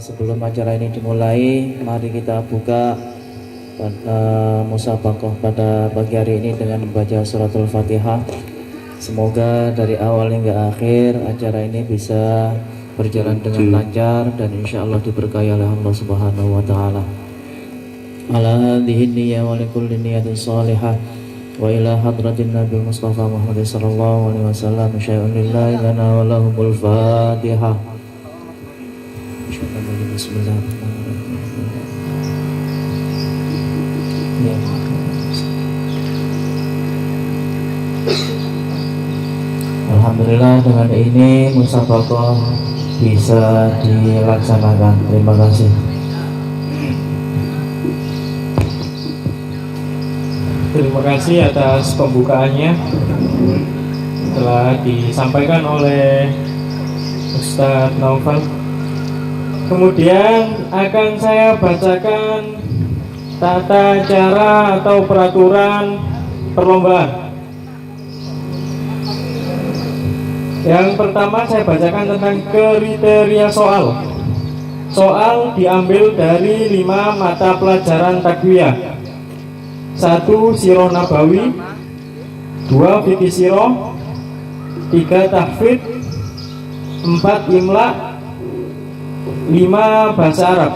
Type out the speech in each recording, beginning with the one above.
Sebelum acara ini dimulai, mari kita buka musabaqah pada pagi hari ini dengan membaca suratul Fatihah. Semoga dari awal hingga akhir acara ini bisa berjalan dengan lancar dan insya Allah diberkahi oleh Allah Subhanahu wa Ta'ala. Ala hadhihi niyyah wa likulli niyatin salihah wa ila hadratin Nabi Mustafa Muhammad sallallahu alaihi wasallam syai'un lillahi lana wa lahumul Fatihah. Bismillahirrahmanirrahim. Ya. Alhamdulillah dengan ini musabaqah bisa dilaksanakan. Terima kasih. Terima kasih atas pembukaannya telah disampaikan oleh Ustadz Naufal. Kemudian akan saya bacakan tata cara atau peraturan perlombaan. Yang pertama saya bacakan tentang kriteria soal. Soal diambil dari 5 mata pelajaran takwiyah. 1. Sirah Nabawi, 2. Fikih Sirah, 3. Tahfidz, 4. Imla, 5. Bahasa Arab.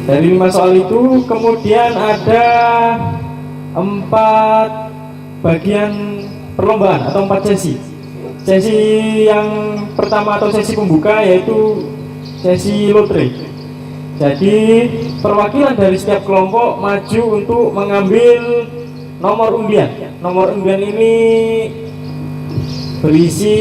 Dari 5 soal itu kemudian ada 4 bagian perlombaan atau 4 sesi. Sesi yang pertama atau sesi pembuka yaitu sesi lotre. Jadi perwakilan dari setiap kelompok maju untuk mengambil nomor undian. Nomor undian ini berisi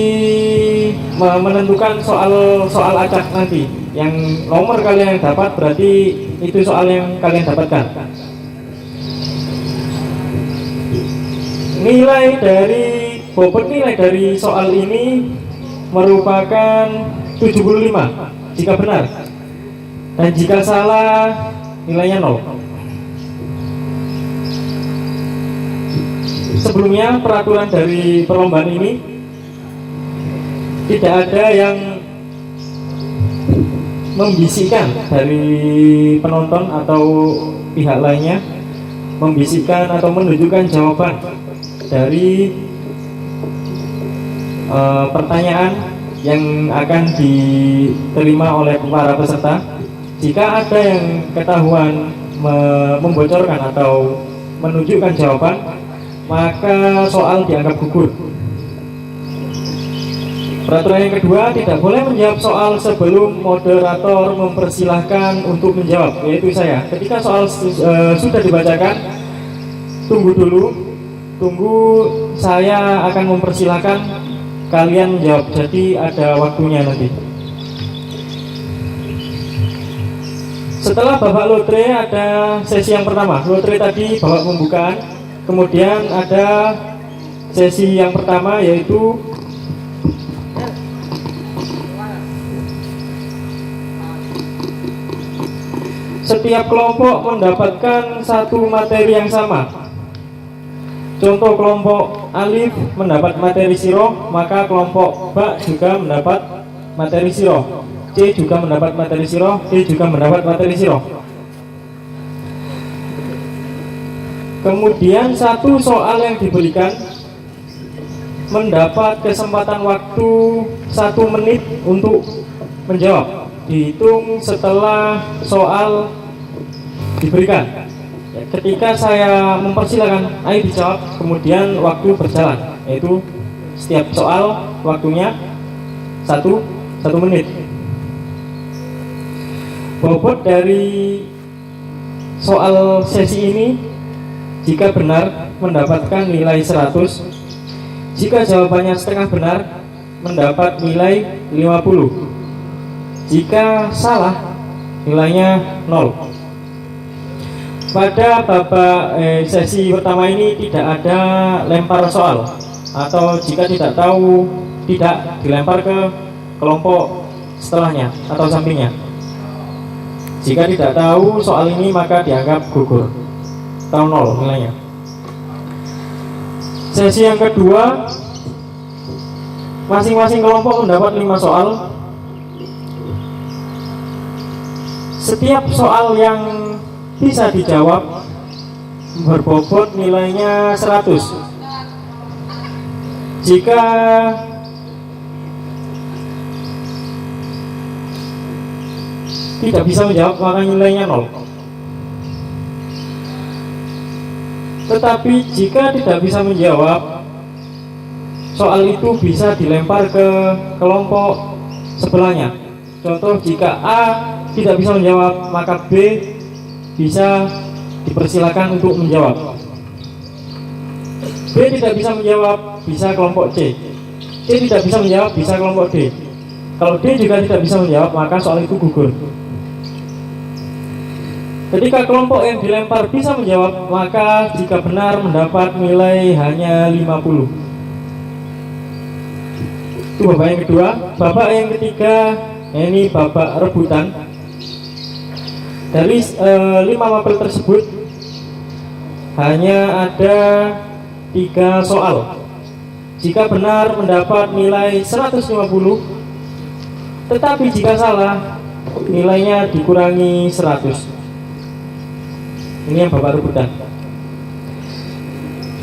menentukan soal acak nanti. Yang nomor kalian yang dapat berarti itu soal yang kalian dapatkan. Bobot nilai dari soal ini merupakan 75 jika benar, dan jika salah nilainya 0. Sebelumnya peraturan dari perlombaan ini tidak ada yang membisikkan dari penonton atau pihak lainnya, membisikkan atau menunjukkan jawaban dari pertanyaan yang akan diterima oleh para peserta. Jika ada yang ketahuan membocorkan atau menunjukkan jawaban, maka soal dianggap gugur. Peraturan yang kedua, tidak boleh menjawab soal sebelum moderator mempersilahkan untuk menjawab, yaitu saya. Ketika soal sudah dibacakan, tunggu saya akan mempersilahkan kalian menjawab. Jadi ada waktunya nanti. Setelah babak lotre ada sesi yang pertama. Lotre tadi babak pembukaan. Kemudian ada sesi yang pertama yaitu setiap kelompok mendapatkan satu materi yang sama. Contoh, kelompok Alif mendapat materi Sirah, maka kelompok Ba juga mendapat materi Sirah, C juga mendapat materi Sirah, D juga mendapat materi Sirah. Kemudian satu soal yang diberikan mendapat kesempatan waktu 1 menit untuk menjawab, dihitung setelah soal diberikan. Ketika saya mempersilahkan ayo dijawab, kemudian waktu berjalan, yaitu setiap soal waktunya 1 menit. Bobot dari soal sesi ini, jika benar mendapatkan nilai 100, jika jawabannya setengah benar mendapat nilai 50, jika salah nilainya 0. Pada babak sesi pertama ini tidak ada lempar soal, atau jika tidak tahu tidak dilempar ke kelompok setelahnya atau sampingnya. Jika tidak tahu soal ini maka dianggap gugur atau 0 nilainya. Sesi yang kedua Masing-masing kelompok mendapat 5 soal. Setiap soal yang bisa dijawab berbobot nilainya 100. Jika tidak bisa menjawab maka nilainya 0. Tetapi jika tidak bisa menjawab, soal itu bisa dilempar ke kelompok sebelahnya. Contoh, jika A tidak bisa menjawab, maka B bisa dipersilakan untuk menjawab. B tidak bisa menjawab, bisa kelompok C. C tidak bisa menjawab, bisa kelompok D. Kalau D juga tidak bisa menjawab, maka soal itu gugur. Ketika kelompok yang dilempar bisa menjawab, maka jika benar mendapat nilai hanya 50. Itu babak yang kedua. Babak yang ketiga, ini babak rebutan. Dari 5 mapel tersebut hanya ada 3 soal. Jika benar mendapat nilai 150, tetapi jika salah nilainya dikurangi 100. Ini yang babak rebutan.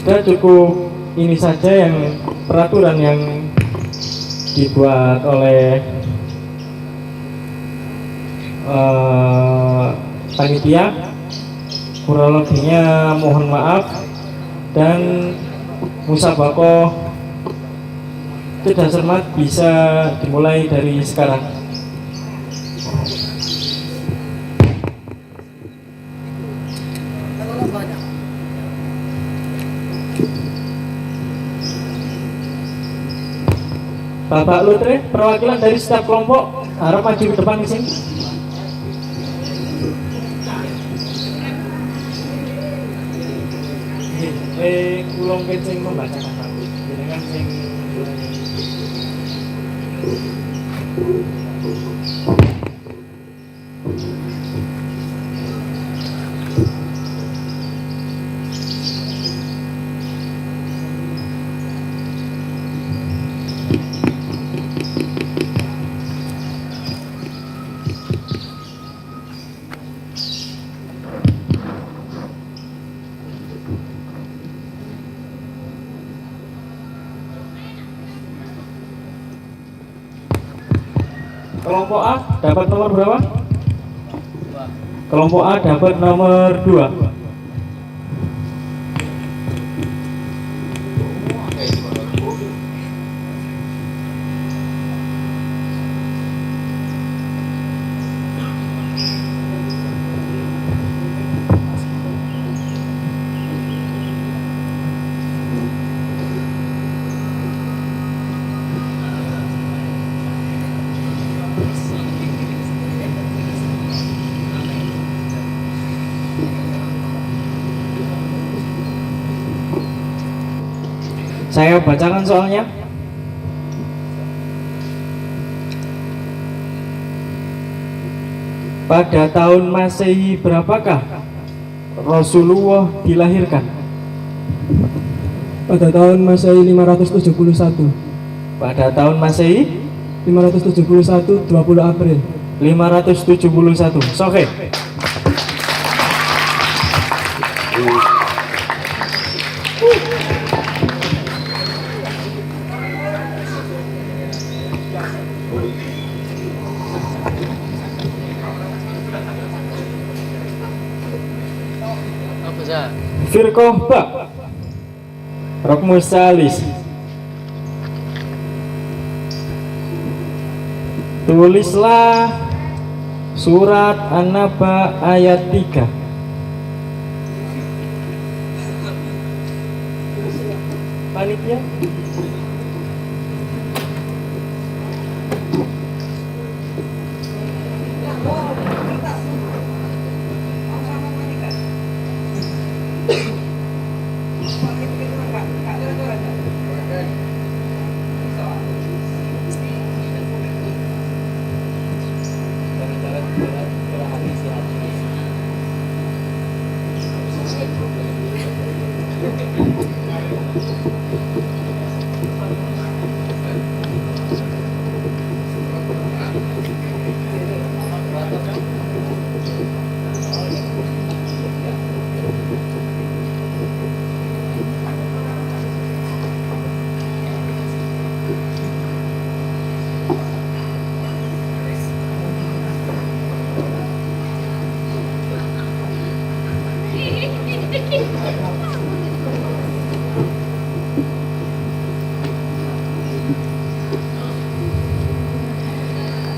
Sudah cukup ini saja yang peraturan yang dibuat oleh panitia. Kurang lebihnya mohon maaf, dan musabakoh cerdas cermat bisa dimulai dari sekarang. Bapak Lutre, perwakilan dari setiap kelompok harap maju ke depan di sini. Ulung sing membacakan dengan sing kelompok A dapat nomor berapa? Kelompok A dapat nomor 2. Saya bacakan soalnya. Pada tahun Masehi berapakah Rasulullah dilahirkan? Pada tahun Masehi 571. Pada tahun Masehi 571 20 April. 571. Sohe. Firqah Ba, Rukmu Salis. Tulislah surat An-Naba ayat 3. Panitia.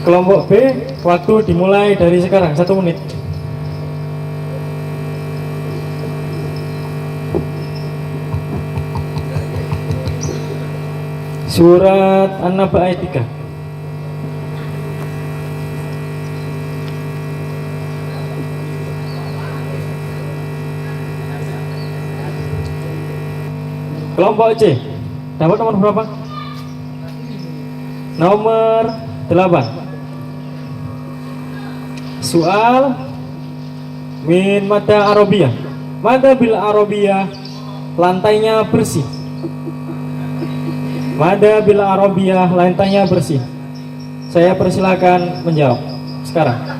Kelompok B, waktu dimulai dari sekarang 1 menit. Surat An-Naba ayat 3. Kelompok C, dapat nomor berapa? Nomor 8. Soal min mada arabiyah. Mada bil arabiyah, lantainya bersih. Mada bil arabiyah, lantainya bersih. Saya persilakan menjawab sekarang.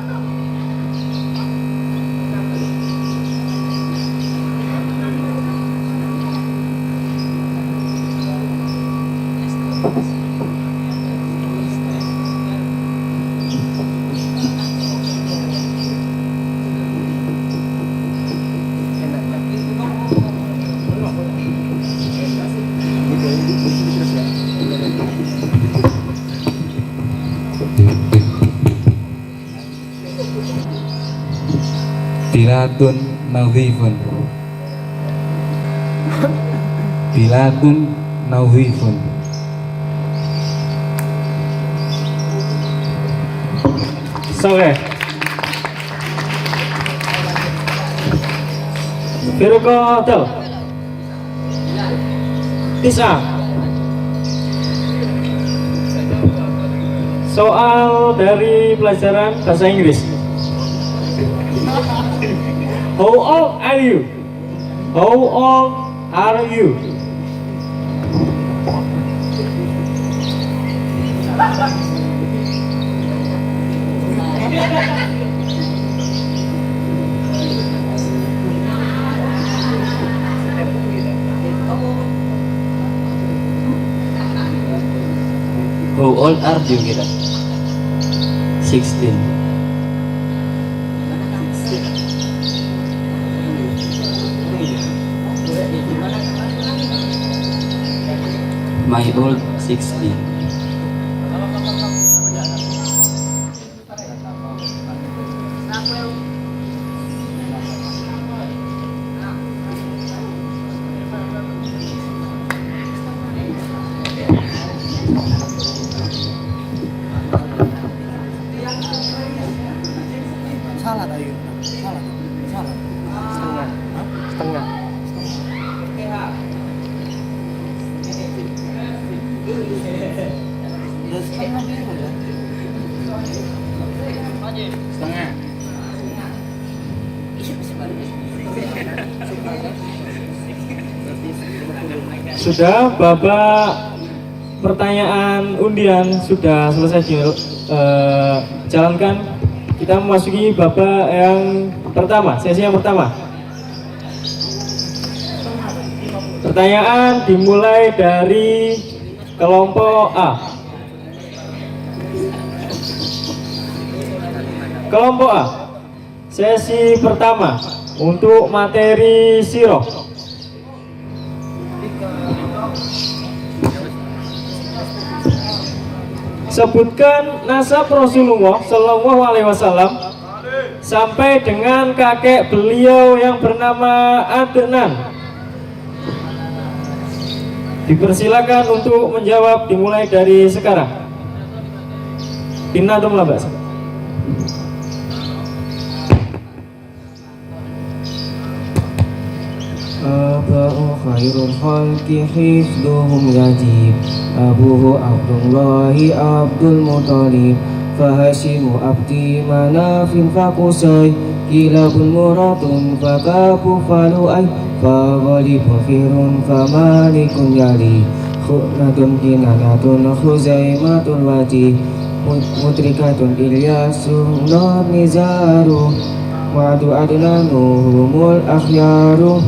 Bilatun nadhifun. Bilatun nadhifun. Soleh. Firqatul Tis'a. Soal dari pelajaran bahasa Inggris. How old are you? How old are you? How old are you kira? 16. My old 16. Sudah, babak pertanyaan undian sudah selesai dijalankan. Kita memasuki babak yang pertama, sesi yang pertama. Pertanyaan dimulai dari kelompok A. Kelompok A, sesi pertama untuk materi siroh. Sebutkan nasab Rasulullah Shallallahu Alaihi Wasallam sampai dengan kakek beliau yang bernama Adnan. Dipersilakan untuk menjawab dimulai dari sekarang. Inna tumla ba'sa. Aba'u khairul khalqi hifduhum yajib. Abuhu Abdullahi Abdul Muttalib. Fahashimu abdi manafin fakusai. Kilabun muratun fakafu falu'ay. Faghalibun firun famalikun yali. Khutnatun kinanatun khuzaimatun wajih. Mutrikatun Ilyasun nar nizaru. Wa'adu adnanuhumul akhyaru.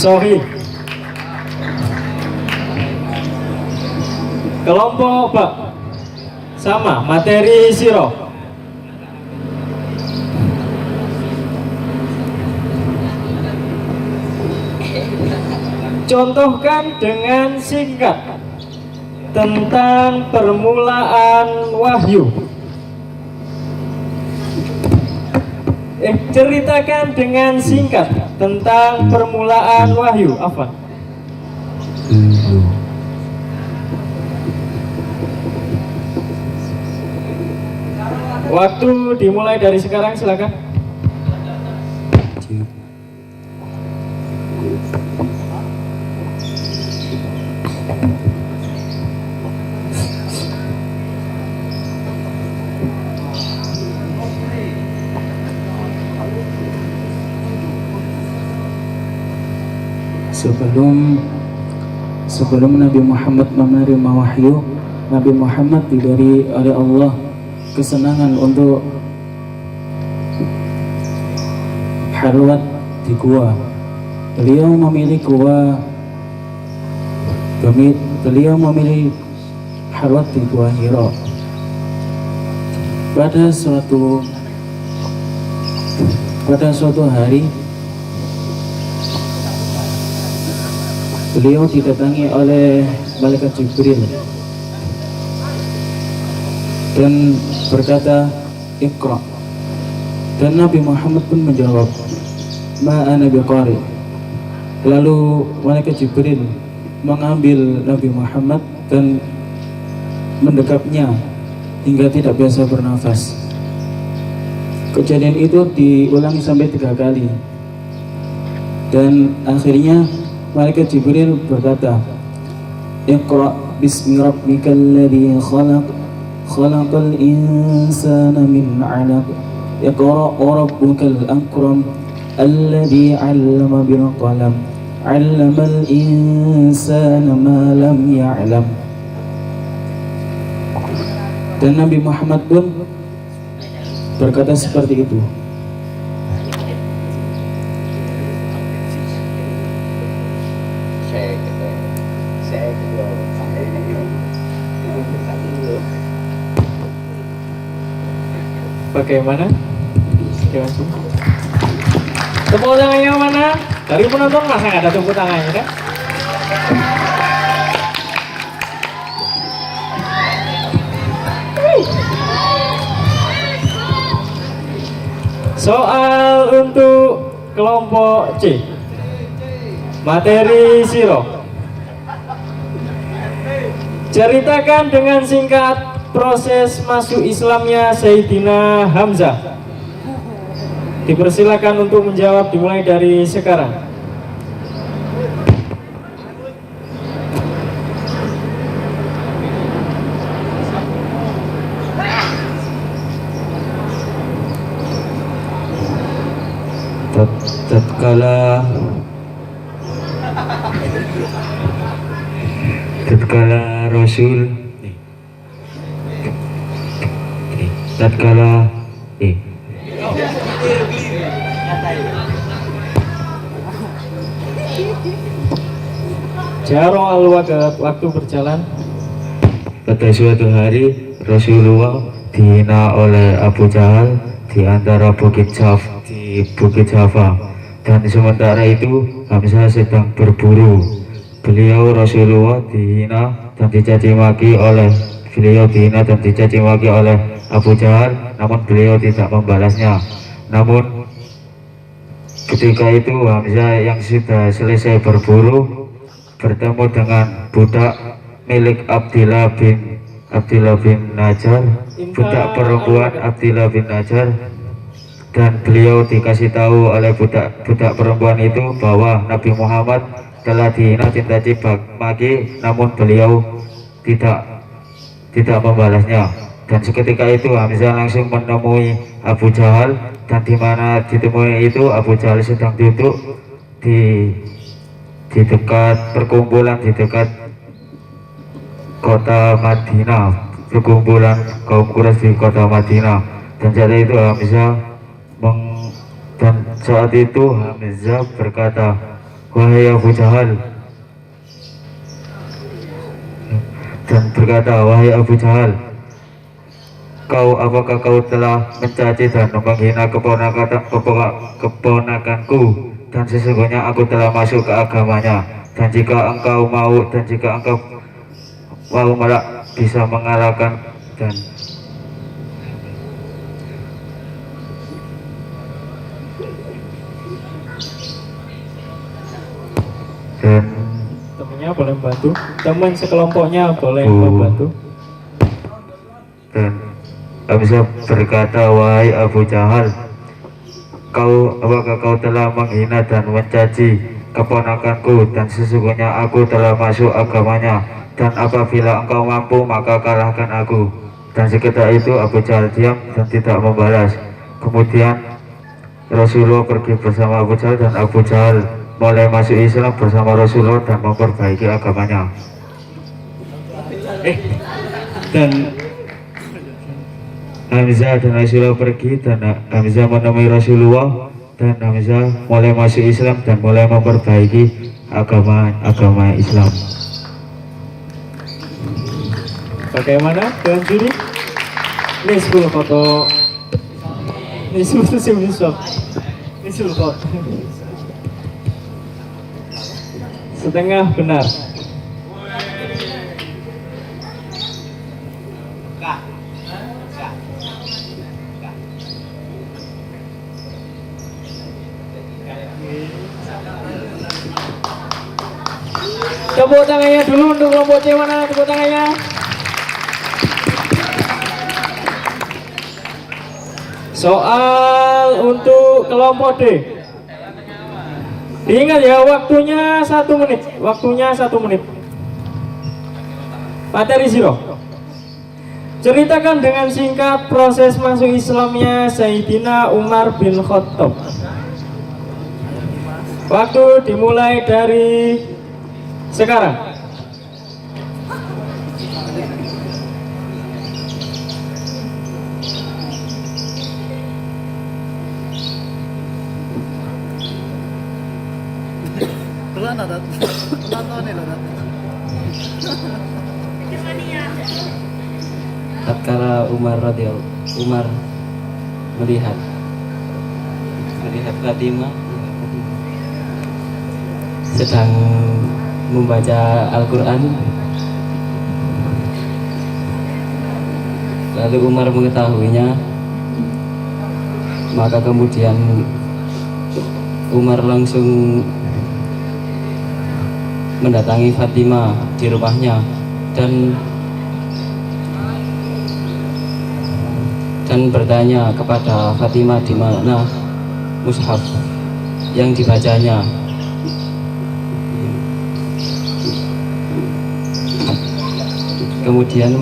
Sorry. Kelompok Pak sama materi siro. Contohkan dengan singkat tentang permulaan wahyu. Ceritakan dengan singkat tentang permulaan wahyu. Apa? Waktu dimulai dari sekarang, silakan. Sebelum Nabi Muhammad menerima wahyu, Nabi Muhammad diberi oleh Allah kesenangan untuk halwat di gua. Beliau memilih halwat di gua Hira. Pada suatu hari beliau didatangi oleh malaikat Jibril dan berkata, "Iqra." Dan Nabi Muhammad pun menjawab, "Ma ana biqari." Lalu malaikat Jibril mengambil Nabi Muhammad dan mendekapnya hingga tidak bisa bernafas. Kejadian itu diulangi sampai 3 kali. Dan akhirnya malaikat Jibril berkata, "Iqra bismi rabbikal ladzi khalaq, khalaqal insana min 'alaq, iqra rabbukal akram, alladzi 'allama bil qalam, 'allamal insana ma lam ya'lam." Dan Nabi Muhammad pun berkata seperti itu. Bagaimana? Tepuk tangannya mana? Dari penonton masa nggak ada tepuk tangannya kan? Soal untuk kelompok C, materi siro. Ceritakan dengan singkat proses masuk Islamnya Sayyidina Hamzah. Dipersilakan untuk menjawab, dimulai dari sekarang. tatkala Rasul tatkala Jaro al-waqt, waktu berjalan. pada suatu hari Rasulullah dihina oleh Abu Jahal di antara Bukit Java, dan sementara itu Hamzah sedang berburu. Beliau Rasulullah dihina dan dicaci maki oleh Abu Jahal, namun beliau tidak membalasnya. Namun ketika itu Hamzah yang sudah selesai berburu bertemu dengan budak milik Abdillah bin Najjar, budak perempuan Abdillah bin Najjar, dan beliau dikasih tahu oleh budak perempuan itu bahwa Nabi Muhammad telah dihina dicaci maki, namun beliau tidak membalasnya. Dan seketika itu Hamzah langsung menemui Abu Jahal, dan di mana ditemui itu Abu Jahal sedang duduk di dekat perkumpulan di dekat kota Madinah, perkumpulan kaum Quraisy di kota Madinah. Dan saat itu Hamzah berkata, "Wahai Abu Jahal." dan berkata, wahai Abu Jahal, apakah kau telah mencaci dan menghina keponakanku, dan sesungguhnya aku telah masuk ke agamanya, dan jika engkau mau malah bisa mengalahkan dan Temennya boleh membantu, teman sekelompoknya boleh Oh. membantu. Dan Hamzah berkata, wahai Abu Jahal, apakah kau telah menghina dan mencaci keponakanku, dan sesungguhnya aku telah masuk agamanya, dan apabila engkau mampu maka kalahkan aku. Dan seketika itu Abu Jahal diam dan tidak membalas. Kemudian Rasulullah pergi bersama Abu Jahal, dan Abu Jahal mulai masuk Islam bersama Rasulullah dan memperbaiki agamanya. Dan Hamzah dan Rasulullah pergi, dan Hamzah menemui Rasulullah, dan Hamzah mulai masuk Islam dan mulai memperbaiki agama Islam. Bagaimana dengan juri? Ini 10 foto. Ini 10 shot. Ini 10 foto. Setengah benar. Tepuk tangannya dulu untuk kelompok C. Mana tepuk tangannya? Soal untuk kelompok D. Ingat ya, waktunya 1 menit. Waktunya 1 menit. Materi zero. Ceritakan dengan singkat proses masuk Islamnya Sayyidina Umar bin Khattab. Waktu dimulai dari sekarang. Tatkala Umar melihat Fatimah sedang membaca Al-Quran, lalu Umar mengetahuinya, maka kemudian Umar langsung mendatangi Fatimah di rumahnya dan bertanya kepada Fatimah di mana mushaf yang dibacanya. Kemudian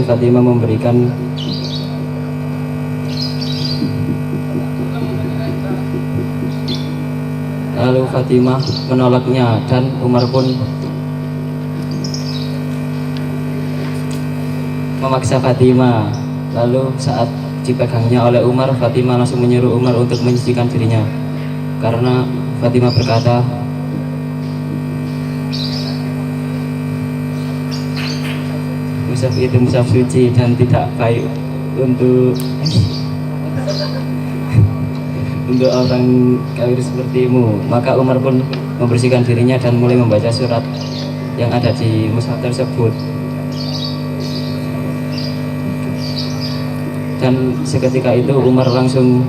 Fatimah memberikan lalu Fatimah menolaknya, dan Umar pun memaksa Fatimah. Lalu saat dipegangnya oleh Umar, Fatimah langsung menyuruh Umar untuk menyucikan dirinya, karena Fatimah berkata, mushaf itu mushaf suci dan tidak baik untuk orang kafir sepertimu. Maka Umar pun membersihkan dirinya dan mulai membaca surat yang ada di mushaf tersebut. Dan seketika itu Umar langsung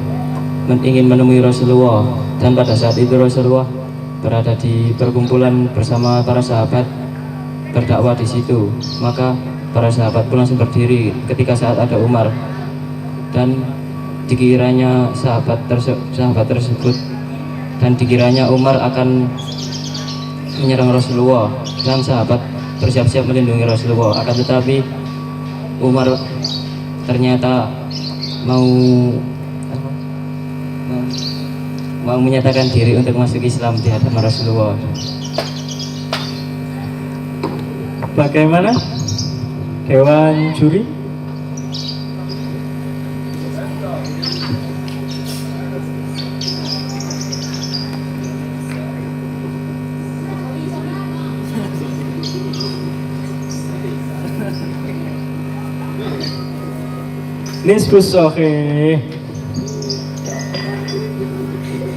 ingin menemui Rasulullah, dan pada saat itu Rasulullah berada di perkumpulan bersama para sahabat berdakwah di situ. Maka para sahabat pun langsung berdiri ketika saat ada Umar, dan dikiranya sahabat tersebut dan dikiranya Umar akan menyerang Rasulullah, dan sahabat bersiap-siap melindungi Rasulullah. Akan tetapi Umar ternyata mau menyatakan diri untuk masuk Islam di hadapan Rasulullah. Bagaimana Dewan Juri? Nisfus sahih.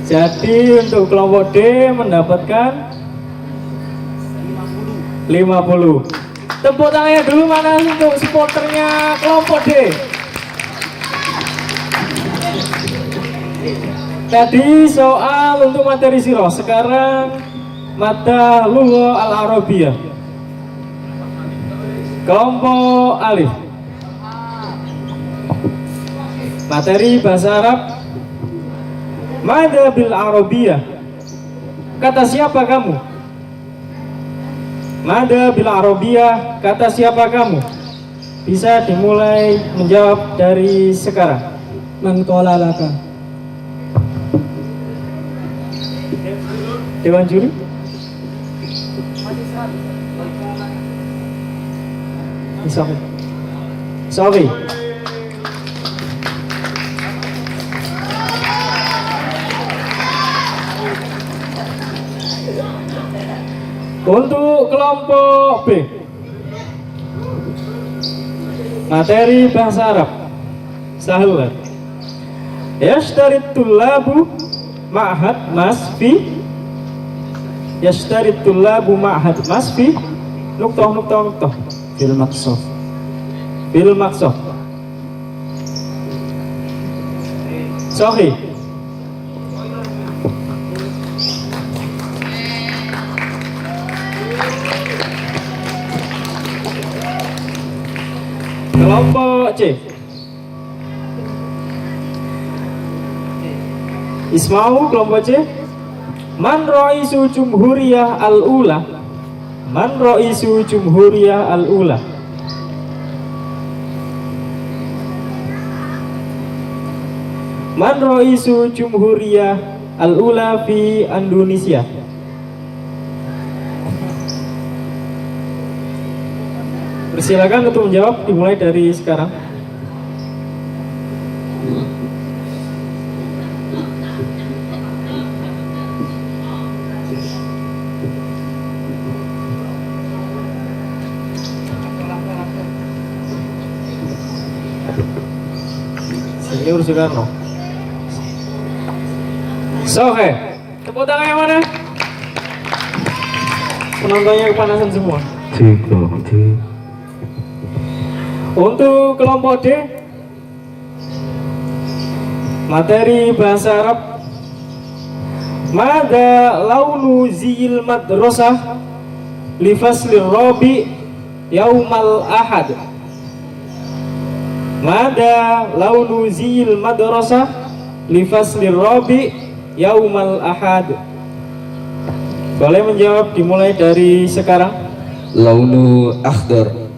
Jadi untuk kelompok D mendapatkan 50. Tepuk tangannya dulu mana untuk supporternya kelompok D. Tadi soal untuk materi sirah, sekarang mata lugha al-arabiyah. Kelompok alif. Materi bahasa Arab. Mada bil arabiyah. Kata siapa kamu? Mada bil arabiyah, kata siapa kamu? Bisa dimulai menjawab dari sekarang. Man qala laka. Dewan juri. Sorry. Untuk kelompok B, materi bahasa Arab. Sahlan. Yashtarit tullabu ma'had masfi. Yashtarit tullabu ma'had masfi. Nuktah. Fil maqsaf. Bil maksud. Sorry. Kelompok C. Ismau kelompok C. Man ra'isu jumhuriyah al-ula. Man ra'isu jumhuriyah al-ula. Man ra'isu jumhuriyah al-ula fi Indonesia. Persilakan untuk menjawab, dimulai dari sekarang. Senior Soekarno. Oke, tepuk tangan yang mana? Penontonnya kepanasan semua. Untuk kelompok D, materi bahasa Arab. Mada launu zil madrasah li faslir rabi yaumal ahad. Mada launu zil madrasah li faslir rabi yaumal ahad. Boleh menjawab, dimulai dari sekarang. Launu akhdar.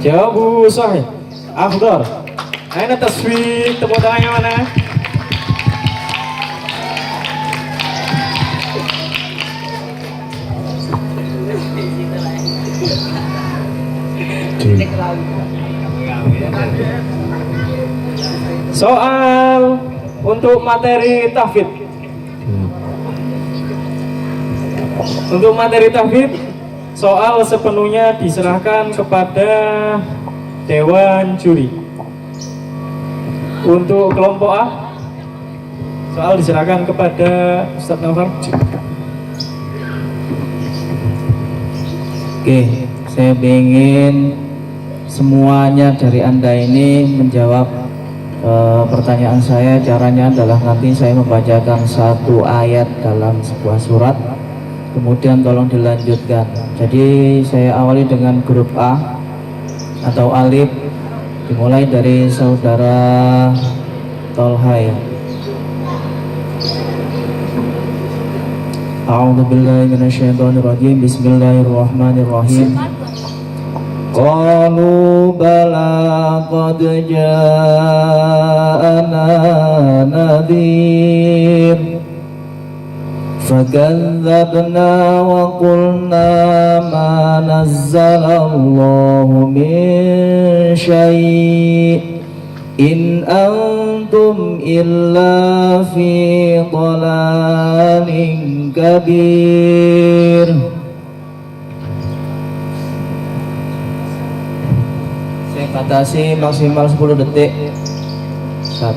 Jawabu sahih. Akhdar. Aina taswir, tepuk tangannya mana? Soal untuk materi tahfidz. Untuk materi tahfidz, soal sepenuhnya diserahkan kepada Dewan Juri. Untuk kelompok A, soal diserahkan kepada Ustadz Naufal. Oke, saya ingin semuanya dari Anda ini menjawab pertanyaan saya. Caranya adalah nanti saya membacakan satu ayat dalam sebuah surat, kemudian tolong dilanjutkan. Jadi saya awali dengan grup A atau alif, dimulai dari saudara Tolha ya. A'udzu billahi minasyaitonir rajim. Bismillahirrahmanirrahim. Qalu bala qad ja'ana nadhir fakadzabna wa qulna ma nazzalallahu min syai' in antum illa fi dhalalin kabir. Saya batasi maksimal 10 detik. 1.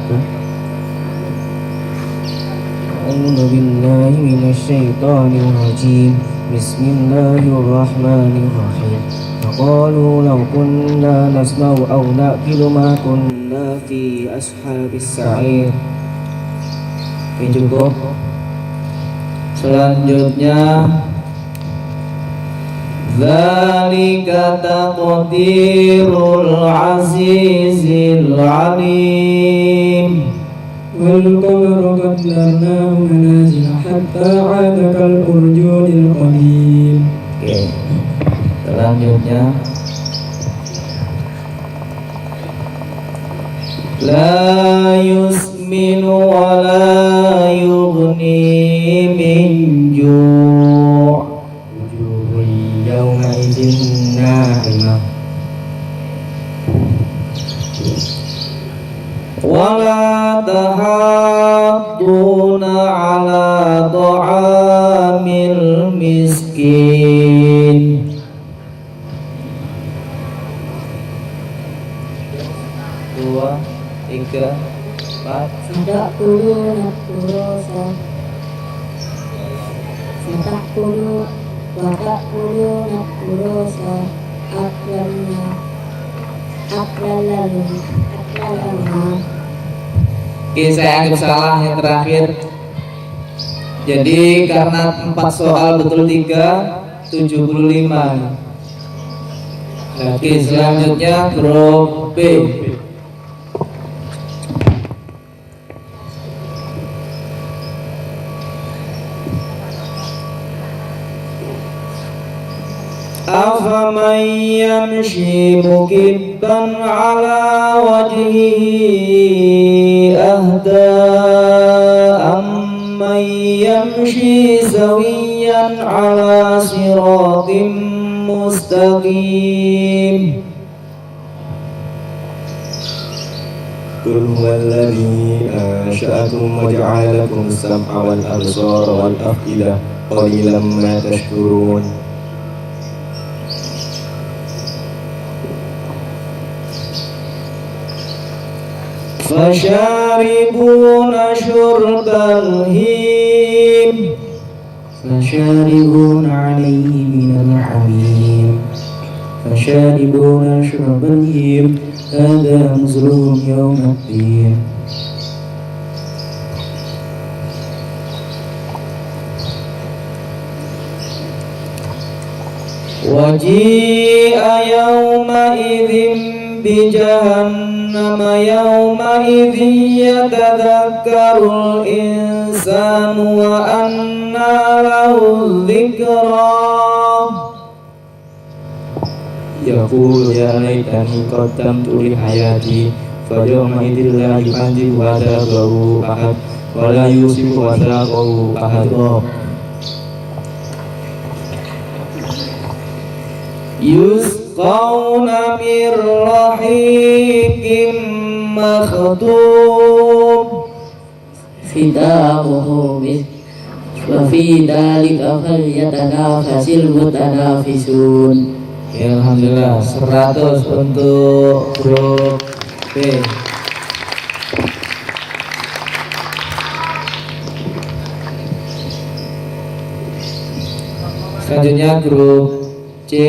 A'udzu billahi minasyaitonir rajim. Bismillahirrahmanirrahim. Qalu law kunna nasma'u aw naqilu ma kunna fi ashabis sa'ir. Oke, cukup. Selanjutnya dzalika taqdirul azizil alim. والقمر قدرناه منازل حتى عاد كالأرجون القديم. Oke. Selanjutnya la yusminu wa la yughni min ju' wujuhun yawma idzin na'imah wa la tahadduna ala ta'amil miskin. 2, 3, 4. Sadaquluna kurosa Sadaqulu wa ta'kuluna kurosa Aklalna Oke, saya anggap salah yang terakhir. Jadi karena 4 soal betul 3, 75. Oke, selanjutnya grup B. Afaman yamshi mukibban ala wajhihi ahda amman yamshi sawiyan ala siratim mustaqim. قل هو الذي أنشأكم وجعل لكم السمع والأبصار والأفئدة قليلا ما تشكرون. فشاربون شرب الهيم فشاربون عليه من الحميم فشاربون شرب الهيم هذا نزلهم يوم الدين. وجيء يومئذ بجهنم يومئذ يتذكر الإنسان وأنى له الذكرى yaqulu ya laitani qaddamtu li hayati fayawmaidil la yu'adhibu wadabahu ahad wa la yusiku wadaqahu ahad. Yusqawna min rahiqin makhtum Khitamuhu wa fi dhalika falyatanafasil mutanafisun. Oke, alhamdulillah 100 untuk grup B. Selanjutnya grup C.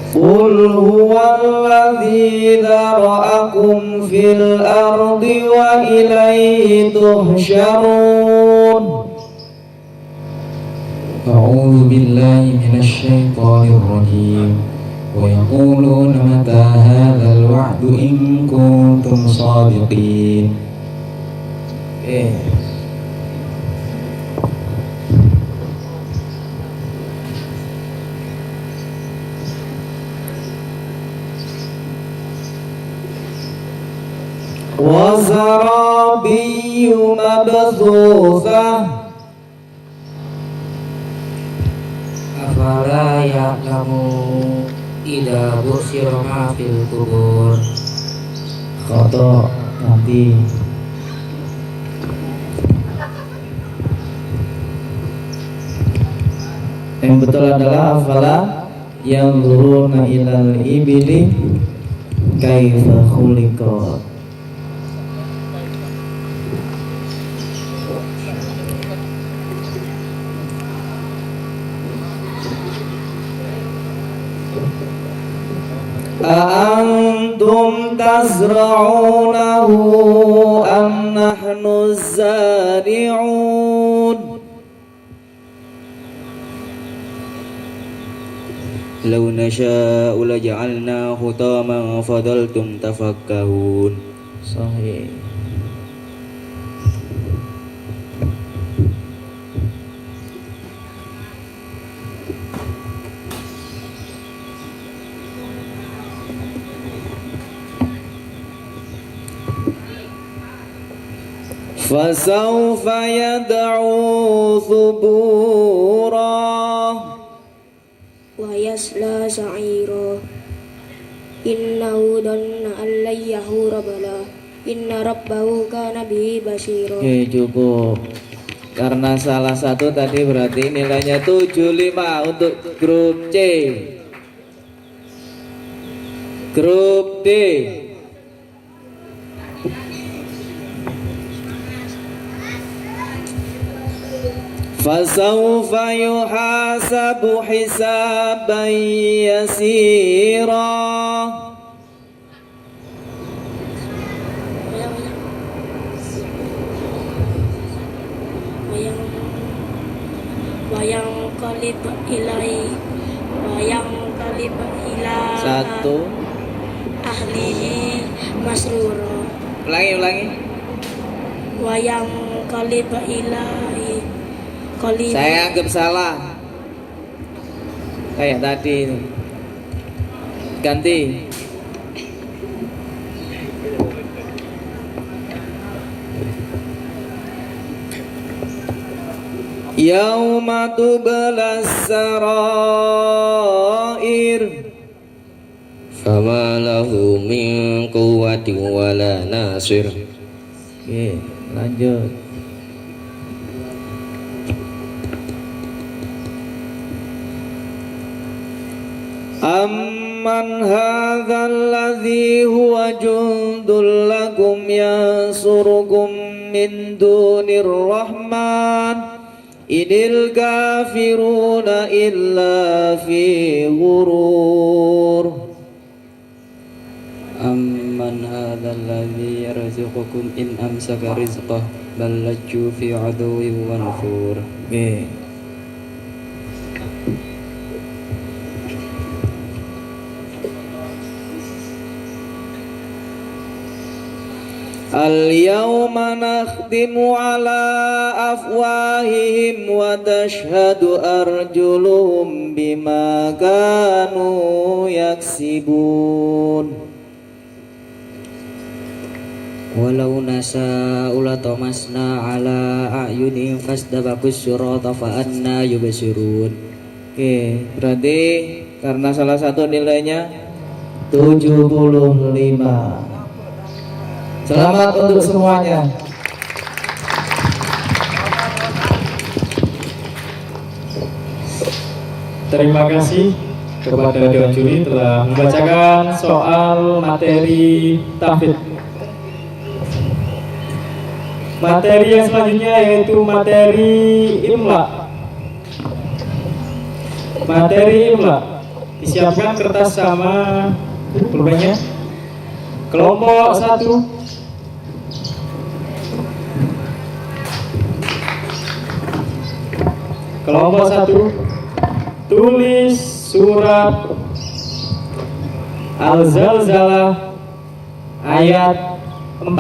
Qul huwallazi dzara'akum fil ardi wa ilaihi tuhsyarun. A'udzu billahi minasy syaithanir rajim. ويقولون متى هذا الوعد إن كنتم صادقين. وزرابي مبثوثة Afala ya'lamu idza busyira ma fil kubur. Khoto nanti yang betul adalah afala yang zuruna ilal ibili kaifa khuliqat. أأنتم تزرعونه أم نحن الزارعون لو نشاء لجعلناه حطاما فظلتم تفكهون. Sahih. فسوف يدعو ثبورا ويصلى سعيرا إنه ظن أن لن يحور بلى إن ربه كان به بصيرا. Oke, cukup. Karena salah satu tadi berarti nilainya 75 untuk grup C. Grup D. فسوف يحاسب حسابا يسيرا وينقلب إلى satu أهله مسرورا. ulangi وينقلب إلى saya anggap salah kayak tadi itu. Ganti yauma tublas sarair Fama lahu min quwwatin wala nasir. Oke, lanjut. Amman hadzal ladzi huwa jundul lakum yansurukum min dunir rahman idil kafiruna illa fi ghurur. Amman hadzal ladzi yarzuqukum in amsaka rizqah bal lajju fi aduwwin wa nufur. Al-yawma nakhtimu ala afwahihim wa tashhadu arjuluhum bima kanu yaksibun. Walau nasa'u latamasna ala a'yunihim fastabaqus sirata fa anna yubsirun. Oke, berarti karena salah satu nilainya 75. Selamat untuk semuanya. Terima kasih kepada Dewan Juri telah membacakan soal materi tahfidz. Materi yang selanjutnya yaitu materi imla. Materi imla disiapkan kertas sama pulpennya. Kelompok 1. Kelompok 1, tulis surat Al-Zalzalah ayat 4.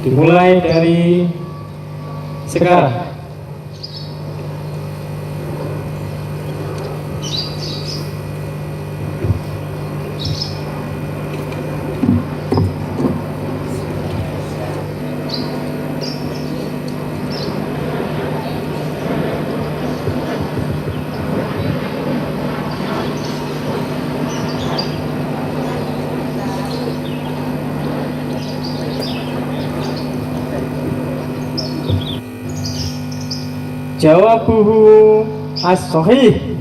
Dimulai dari sekarang. Jawabuhu as-sahih.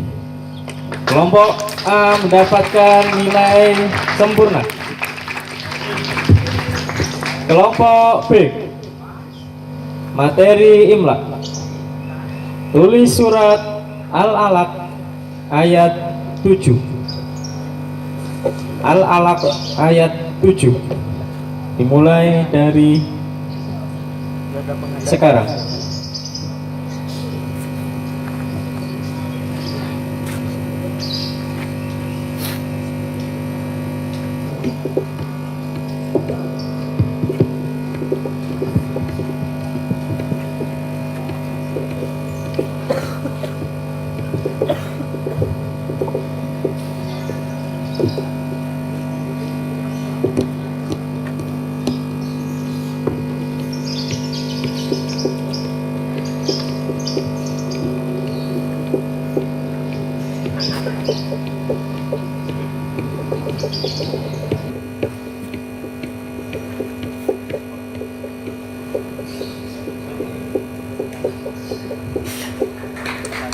Kelompok A mendapatkan nilai sempurna. Kelompok B, materi imla. Tulis surat Al-Alaq ayat 7. Al-Alaq ayat 7. Dimulai dari sekarang.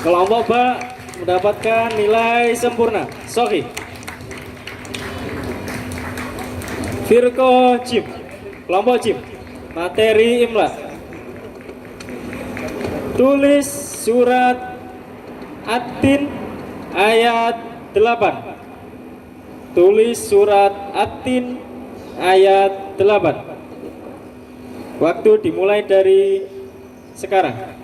Kelompok B mendapatkan nilai sempurna. Sahih. Firqah Jim. Kelompok Jim, materi imla. Tulis surat At-Tin ayat 8. Tulis surat At-Tin ayat 8. Waktu dimulai dari sekarang.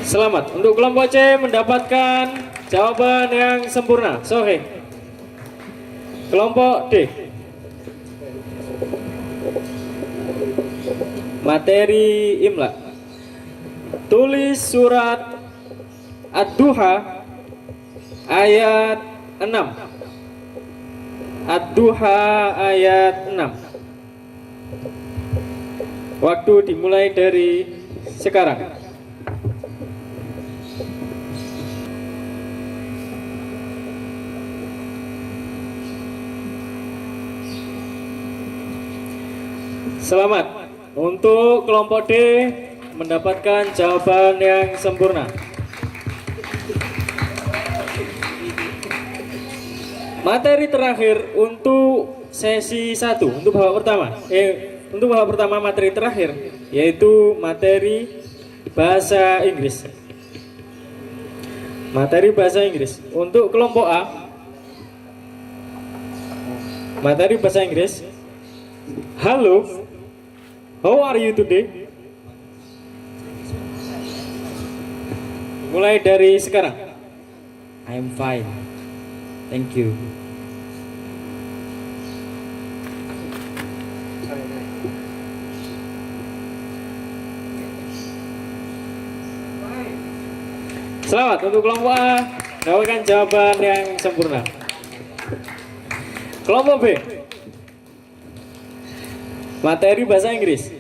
Selamat untuk kelompok C mendapatkan jawaban yang sempurna. Sahih. Kelompok D, materi imla. Tulis surat Ad-Duha ayat 6. Ad-Duha ayat 6. Waktu dimulai dari sekarang. Selamat untuk kelompok D mendapatkan jawaban yang sempurna. Materi terakhir untuk sesi 1 untuk babak pertama. Untuk babak pertama materi terakhir yaitu materi bahasa Inggris. Materi bahasa Inggris untuk kelompok A. Materi bahasa Inggris. Halo. How are you today? Mulai dari sekarang. I am fine. Thank you. Selamat untuk kelompok A mendapatkan jawaban yang sempurna. Kelompok B, materi bahasa Inggris.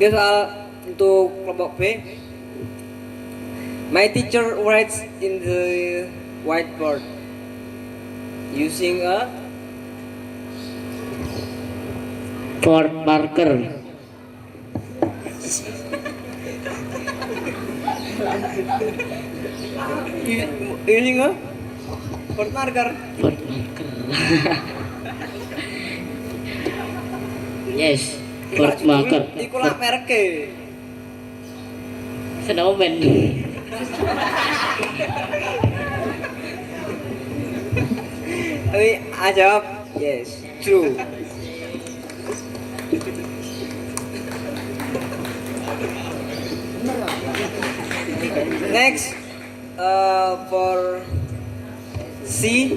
Oke, soal untuk kelompok B. My teacher writes in the whiteboard using a Ford marker. Using a Ford marker. Ford marker. Yes, Ford marker. Iku lak mereke. Snowman. Tapi jawab yes, true. Next, for C.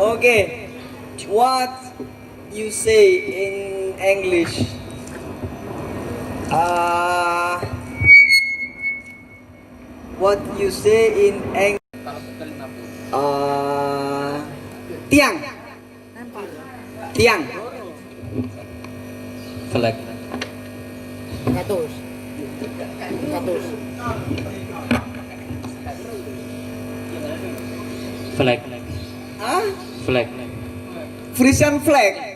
Okay, what you say in English? What you say in English? Tiang. Tiang. Flag. Katus. Katus. Flag. Hah? Flag. Frisian flag.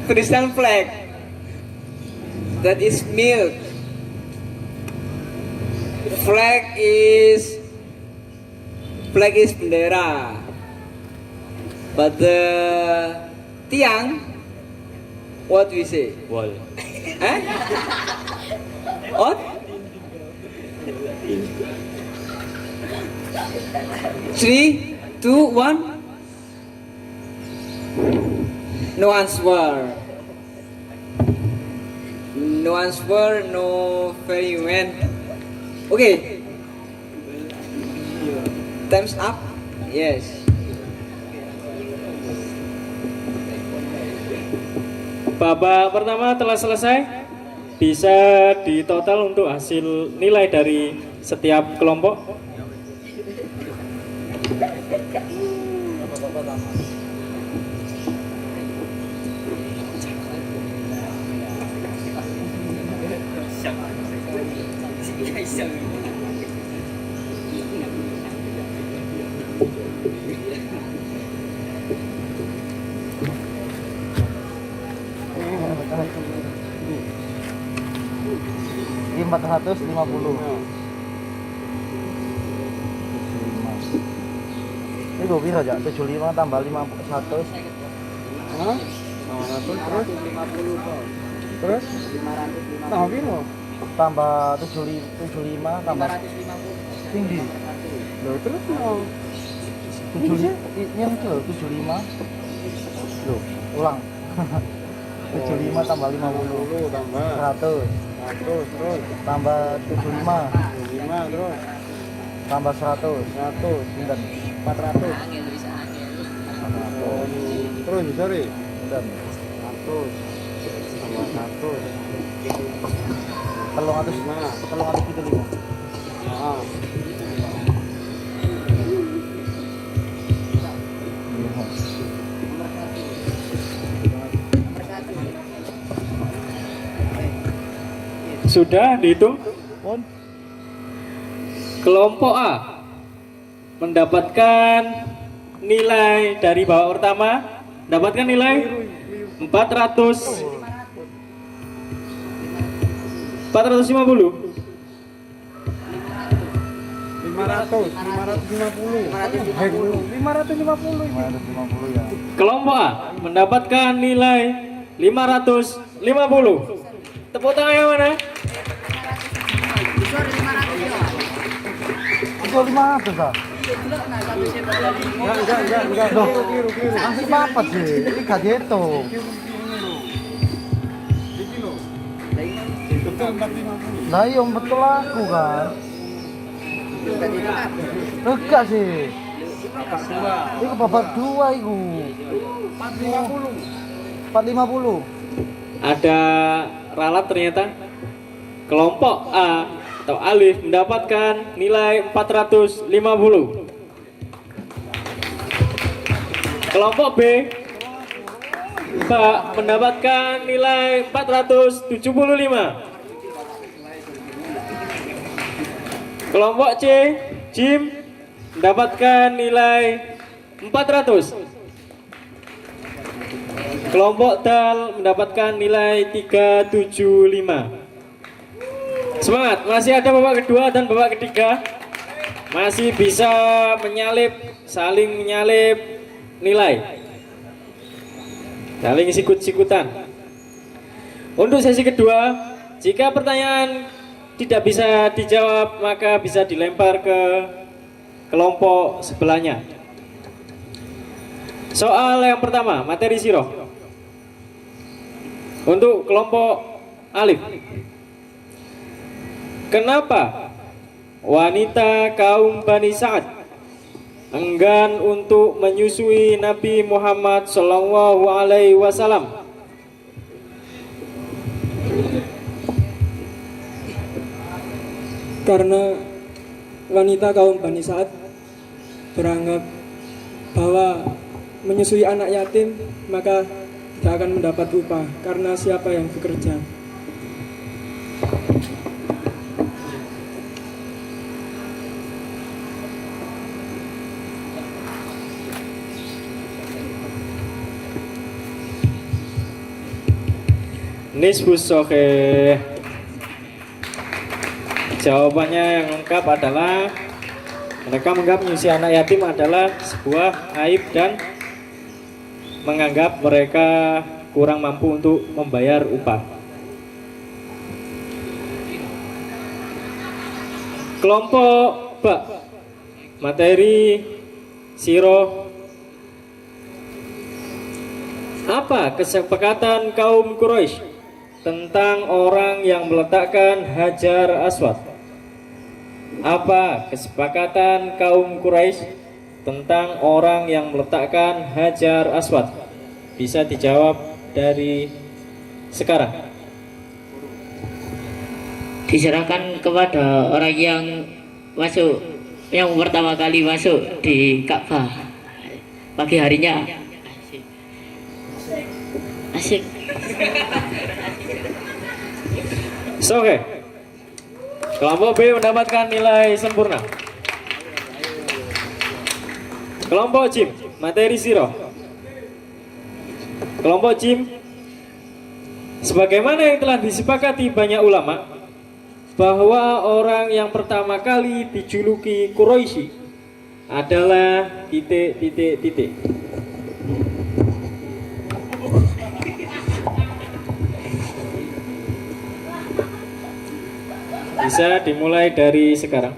Frisian flag. That is milk. Flag is bendera. But the tiang, what we say? Wall. Eh? What? Three, two, one. No answer. No answer, no very well. Okay. Time's up. Yes. Babak pertama telah selesai. Bisa ditotal untuk hasil nilai dari setiap kelompok. Ini 450. Ini gue bisa aja 75 tambah 5 100. Hah? 100 terus 500 tambah piro? Tambah 75 tambah tinggi. Loh terus mau 75 ini loh 75. Loh, ulang. 75 tambah 50 tambah 100 terus tambah 75 terus tambah 100 pinten 400 terus sorry pinten 100 tambah 100 300 gitu 5 Sudah dihitung? Kelompok A mendapatkan nilai dari babak pertama, mendapatkan nilai 450. 550 ya. Kelompok A mendapatkan nilai 550. Tepuk tangan yang mana? Itu 500 ah? Enggak. Loh, masih apa sih? Ini gak dihitung. Nah iya betul aku kan. Enggak sih. Itu babak 2 itu 450. Ada ralat ternyata. Kelompok A atau Alif mendapatkan nilai 450. Kelompok B mendapatkan nilai 475. Kelompok C, Jim, mendapatkan nilai 400. Kelompok Dal mendapatkan nilai 375. Semangat, masih ada babak kedua dan babak ketiga. Masih bisa menyalip, saling menyalip nilai, saling sikut-sikutan. Untuk sesi kedua, jika pertanyaan tidak bisa dijawab, maka bisa dilempar ke kelompok sebelahnya. Soal yang pertama, materi siroh. Untuk kelompok Alif, kenapa wanita kaum Bani Sa'ad enggan untuk menyusui Nabi Muhammad SAW? Karena wanita kaum Bani Sa'ad beranggap bahwa menyusui anak yatim maka tidak akan mendapat upah, karena siapa yang bekerja. Nisbus Sohe. Jawabannya yang lengkap adalah mereka menganggap menyusui anak yatim adalah sebuah aib dan menganggap mereka kurang mampu untuk membayar upah. Kelompok B, materi siroh. Apa kesepakatan kaum Quraisy tentang orang yang meletakkan Hajar Aswad? Apa kesepakatan kaum Quraisy tentang orang yang meletakkan Hajar Aswad? Bisa dijawab dari sekarang. Diserahkan kepada orang yang masuk, yang pertama kali masuk di Ka'bah pagi harinya. Asik. Oke. Kelompok B mendapatkan nilai sempurna. Kelompok Jim, materi siroh. Kelompok Jim, sebagaimana yang telah disepakati banyak ulama, bahwa orang yang pertama kali dijuluki Quraisy adalah titik. Bisa dimulai dari sekarang.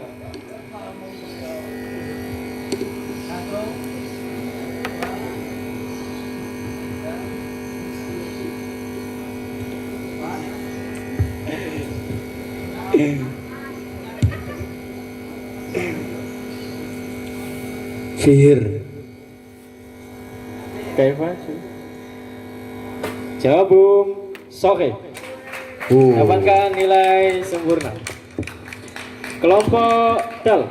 Sihir. Kaifa? Jawabum Sohe. Dapatkan nilai sempurna. Kelompok Dal,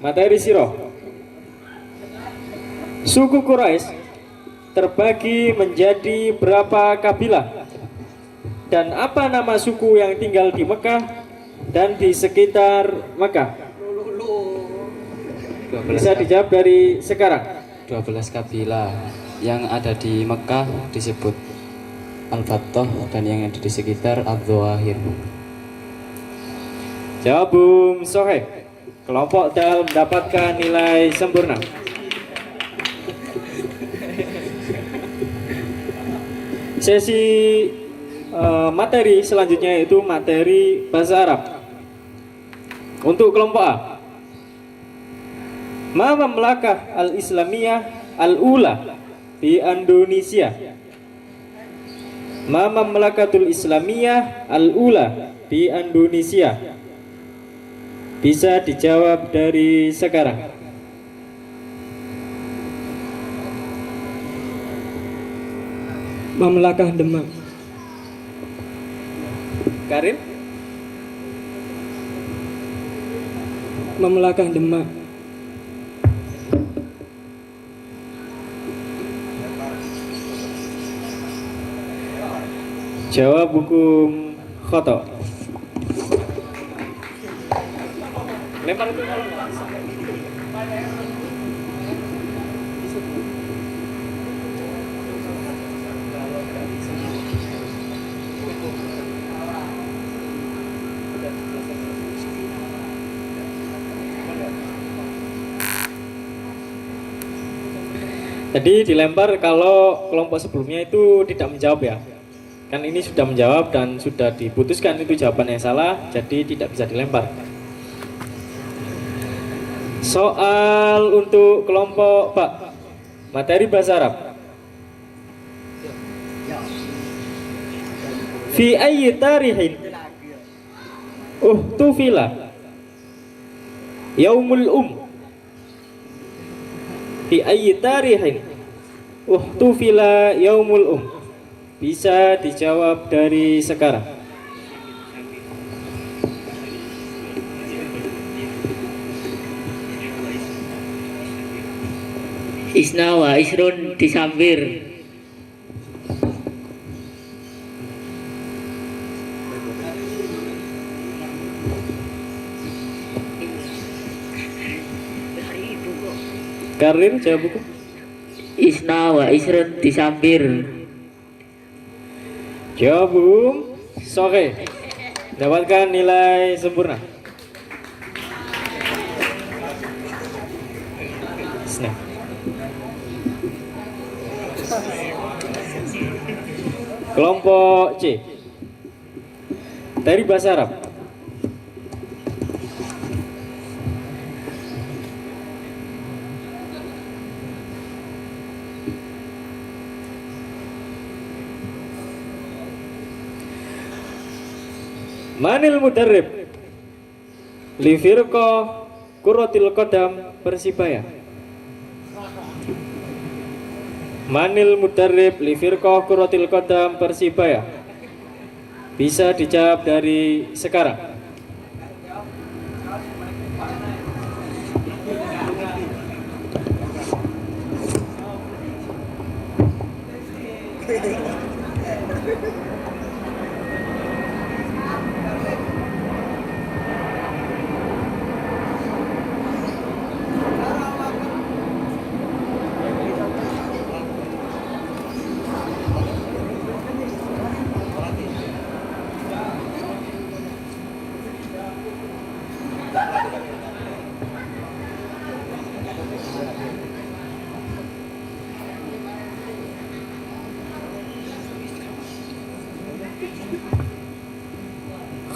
materi siroh. Suku Quraisy terbagi menjadi berapa kabilah? Dan apa nama suku yang tinggal di Mekah dan di sekitar Mekah? Bisa dijawab dari sekarang. 12 kabilah yang ada di Mekah disebut Al-Battah, dan yang ada di sekitar Al-Zawahir. Jawabum Sohe. Kelompok Dal mendapatkan nilai sempurna. Sesi materi selanjutnya yaitu materi bahasa Arab. Untuk kelompok A, Ma Mamlakah Al-Islamiyah Al-Ula di Indonesia. Ma Mamlakatul Islamiyah Al-Ula di Indonesia. Bisa dijawab dari sekarang. Mamlakah Demak. Karin? Mamlakah Demak. Jawab hukum khoto. Lempar itu kalau nggak bisa. Jadi dilempar kalau kelompok sebelumnya itu tidak menjawab ya. Kan ini sudah menjawab dan sudah diputuskan itu jawaban yang salah, jadi tidak bisa dilempar. Soal untuk kelompok Pak, materi bahasa Arab. Fi ayyi tarihin uhtufila yaumul Fi ayyi tarihin uhtufila yaumul Bisa dijawab dari sekarang. Isna wa isrun disambir. Karin jawab buku. Isna wa isrun disambir. Jawab sore. Dapatkan nilai sempurna. Nah. Kelompok C. Dari bahasa Arab. Manil mudarrib li firqa Qurratil Qadam Persibaya. Manil mudarrib li firqa Qurratil Qadam Persibaya. Bisa dijawab dari sekarang.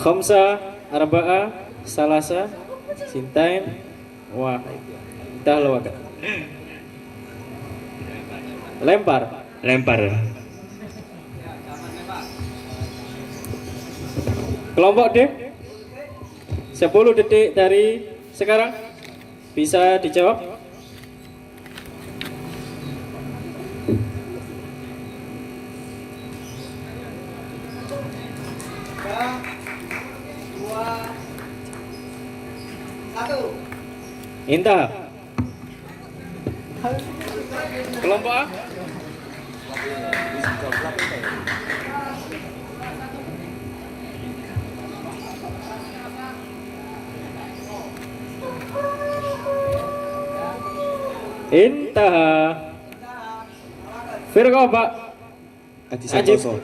Khamsa, arba'a, salasa, sintain, wahid. Tahlawakan. Lempar. Kelompok D 10 detik dari sekarang. Bisa dijawab. Intah. Kelompok A. Intah. Firqah Pak. Aji Santoso.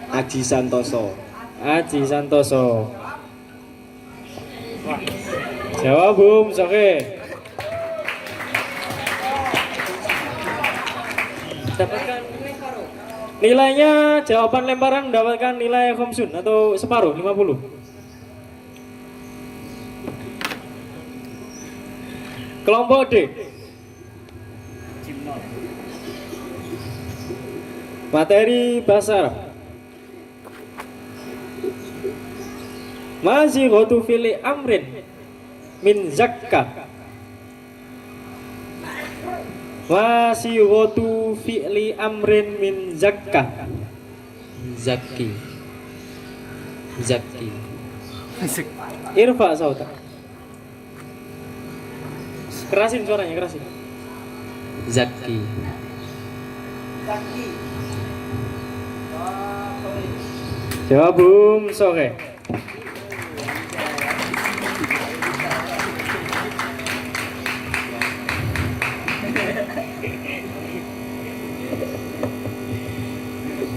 Aji Santoso. Aji Santoso. Jawab Bum Soke. Dapatkan nilainya, jawaban lemparan mendapatkan nilai khamsun atau separuh 50. Kelompok D. Materi bahasa Arab. Masih gotu fili amrin min zakka. Masih gotu fi'li amrin min zakka. Zaki. Irfa sauta. Kerasin suaranya, kerasin. Zaki. Jawab Bung Sore.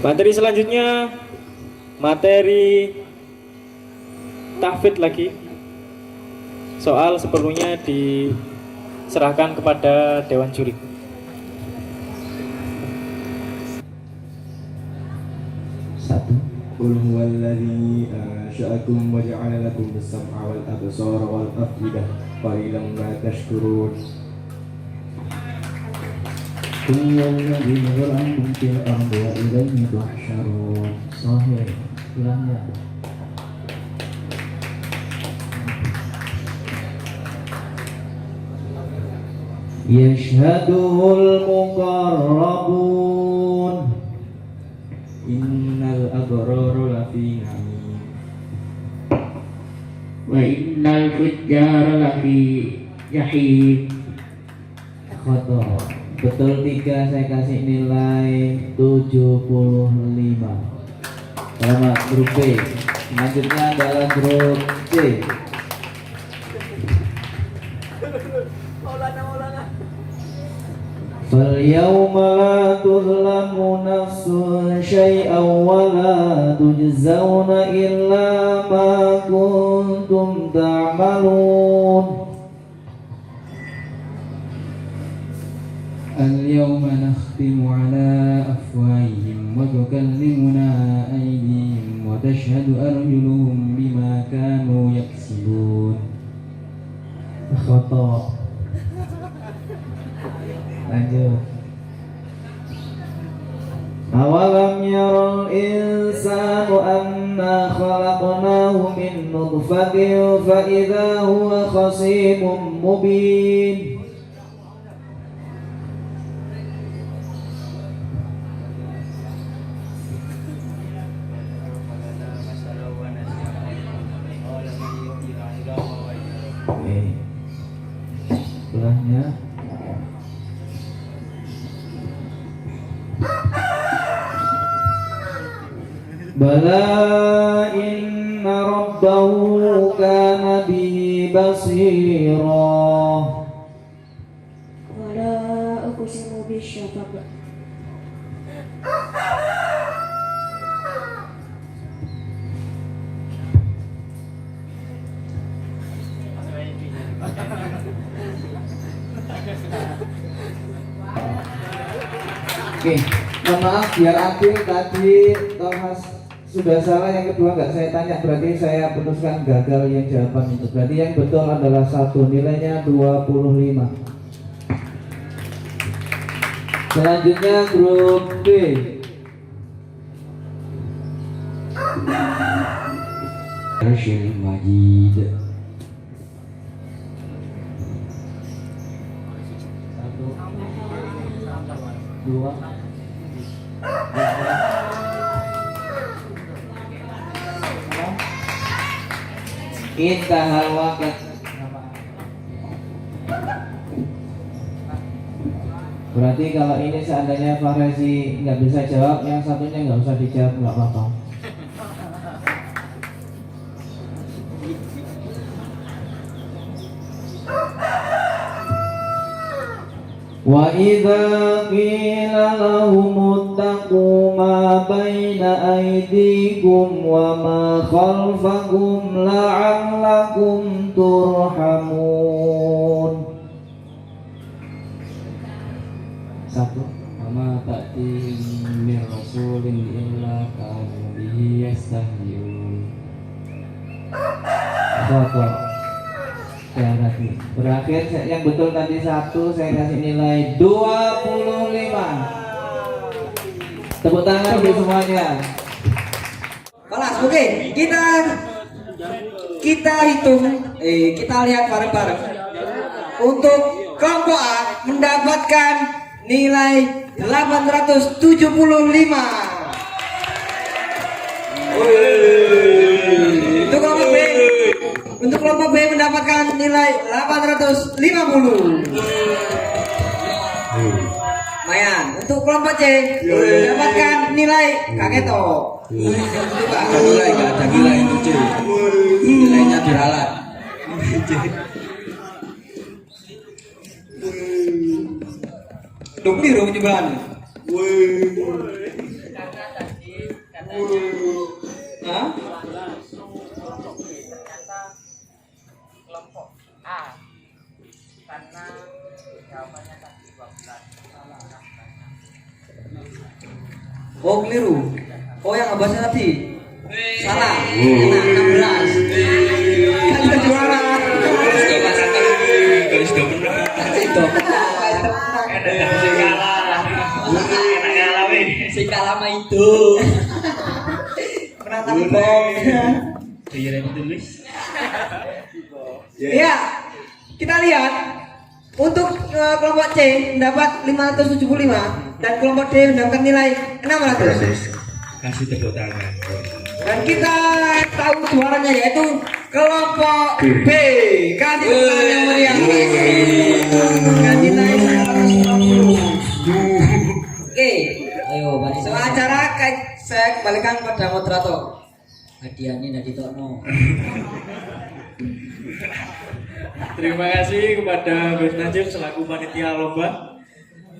Materi selanjutnya materi tahfidz lagi. Soal sepenuhnya diserahkan kepada Dewan Juri. Qul huwallazi ansha'akum wa ja'ala lakum as-sam'a wal absara wal af'idah qalilan ma tashkurun. Huwallazi yura'akum fil ardi wa ilayhi tuhsyarun. Sahih. Ulangnya. Yashhaduhul muqarrabun. Innal abrara lafi na'im wa innal fujjara lafi jahim. Khoto. Betul 3, saya kasih nilai 75. Selamat grup B. Selanjutnya adalah grup C. فَالْيَوْمَ لَا تُظْلَمُ نَفْسٌ شَيْئًا وَلَا تُجْزَوْنَ إِلَّا مَا كُنْتُمْ تَعْمَلُونَ. اليوم نختم على أفواههم وتكلمنا أيديهم وتشهد أرجلهم بما كانوا يكسبون. Khoto. Lanjut. Awalam yaral insanu anna khalaqnahu min nutfatin fa idza huwa khasimun mubin. Oke. Sebelahnya Bala inna rabbahu kana bihi basira. Wala uqsimu bisyafaq. Oke, mohon maaf biar adil tadi Thomas sudah salah, yang kedua nggak saya tanya, berarti saya putuskan gagal yang jawaban itu. Berarti yang betul adalah 1, nilainya 25. Selanjutnya grup B. Arsyil Majid. 1, 2, 3. Intahal waqt. Berarti kalau ini seandainya Fahrezi nggak bisa jawab, yang satunya nggak usah dijawab, nggak apa-apa. Wa idza qila lahum ittaqu ma baina aydikum wa ma khalfakum la'allakum turhamun. 1. Wama ta'tihim min rasulin illa kanu bihi yastahzi'un. Foto. Berakhir yang betul tadi 1, saya kasih nilai 25. Tepuk tangan untuk semuanya. Kelas, oke, kita hitung, kita lihat bareng-bareng. Untuk kelompok A mendapatkan nilai 875. Untuk kelompok B mendapatkan nilai 850. Lumayan. Untuk kelompok C mendapatkan nilai kageto Nggak ada nilai itu cuy. Nilainya diralat. Duk biru penyebelahan. Hah? Kelompok A karena jawabannya tadi 12. Oh keliru. Oh yang abasnya tadi. Salah. Enak 16. Kan kita juara. Garis sudah benar. Itu. Si kalah mah itu. Pernah tahu bom. Kira tulis. Iya. Kita lihat untuk kelompok C mendapat 575 dan kelompok D mendapatkan nilai 600. Kasih tepuk tangan. Dan kita tahu juaranya yaitu kelompok B. Kasih tepuk tangan yang meriah. Dengan nilai 150. Oke, ayo balik soal acara saya kembalikan pada moderator. Hadiahnya dari Tono. Terima kasih kepada Gus Najib selaku panitia lomba.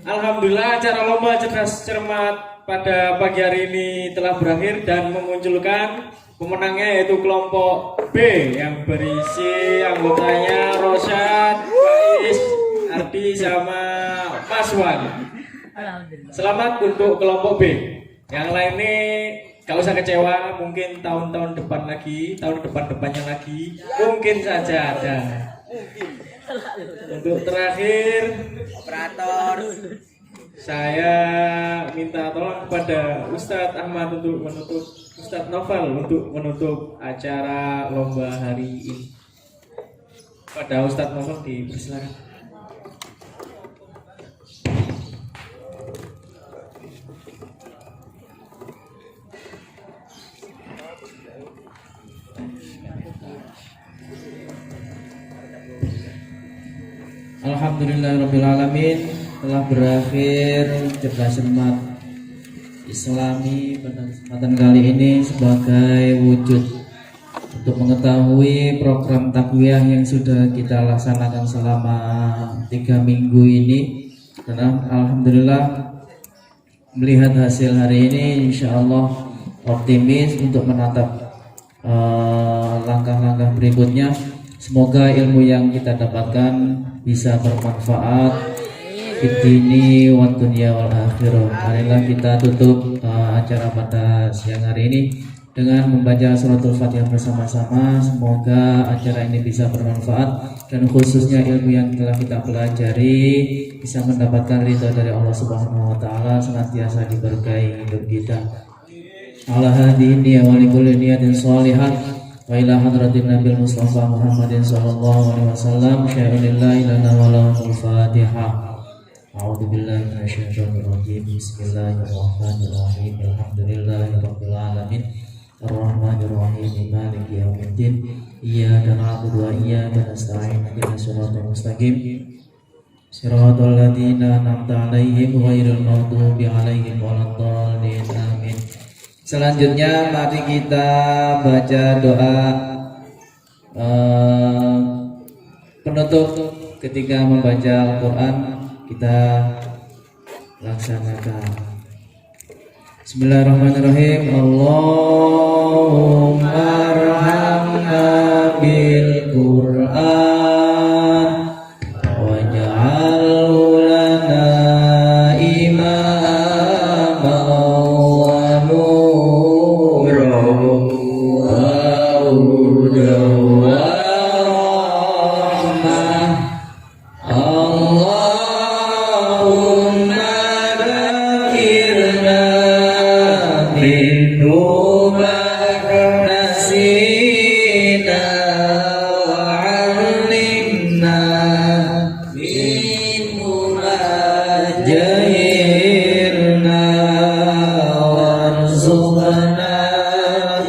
Alhamdulillah acara lomba cerdas cermat pada pagi hari ini telah berakhir dan memunculkan pemenangnya yaitu kelompok B yang berisi anggotanya Rosyad, Faiz, Ardi sama Mas Wan. Selamat untuk kelompok B. Yang lain ini gak usah kecewa, mungkin tahun-tahun depan lagi, tahun depan-depannya lagi, mungkin saja ada. Untuk terakhir, operator, saya minta tolong kepada Ustadz Ahmad untuk menutup, Ustadz Novel untuk menutup acara lomba hari ini. Pada Ustadz Novel dipersilakan. Alhamdulillahirrabbilalamin, telah berakhir cerdas cermat Islami pada kesempatan kali ini sebagai wujud untuk mengetahui program takwiyah yang sudah kita laksanakan selama 3 minggu ini. Dan alhamdulillah melihat hasil hari ini, insya Allah optimis untuk menatap langkah-langkah berikutnya. Semoga ilmu yang kita dapatkan bisa bermanfaat di dini wa dunya wal akhirah. Marilah kita tutup acara pada siang hari ini dengan membaca suratul Fatihah bersama-sama. Semoga acara ini bisa bermanfaat dan khususnya ilmu yang telah kita pelajari bisa mendapatkan ridha dari Allah Subhanahu wa taala, senantiasa diberkahi hidup kita. Ala hadhihi wa likulli niyatin shalihah wa ila hadratin Nabil Mustafa Muhammadin sallallahu alaihi wasallam. Syai'unillahi lana wa lahul Fatihah. A'udzu billahi minasyaitonir rajim. Bismillahirrahmanirrahim. Alhamdulillahirabbil alamin. Arrahmanir rahim. Maliki yaumiddin. Iyyaka na'budu wa iyyaka nasta'in. Ihdinas siratal mustaqim. Siratal ladzina an'amta 'alaihim ghairil maghdubi 'alaihim waladdallin. Amin. Selanjutnya mari kita baca doa penutup. Ketika membaca Al-Quran kita laksanakan. Bismillahirrahmanirrahim. Allahumma arhamna bil Quran waj'alhu lana imama wa nura wa hudan wa rahmah. Allahumma dzakirna minhu ma nasina wa 'allimna minhu ma jahilna warzuqna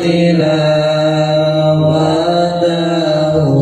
tilawatahu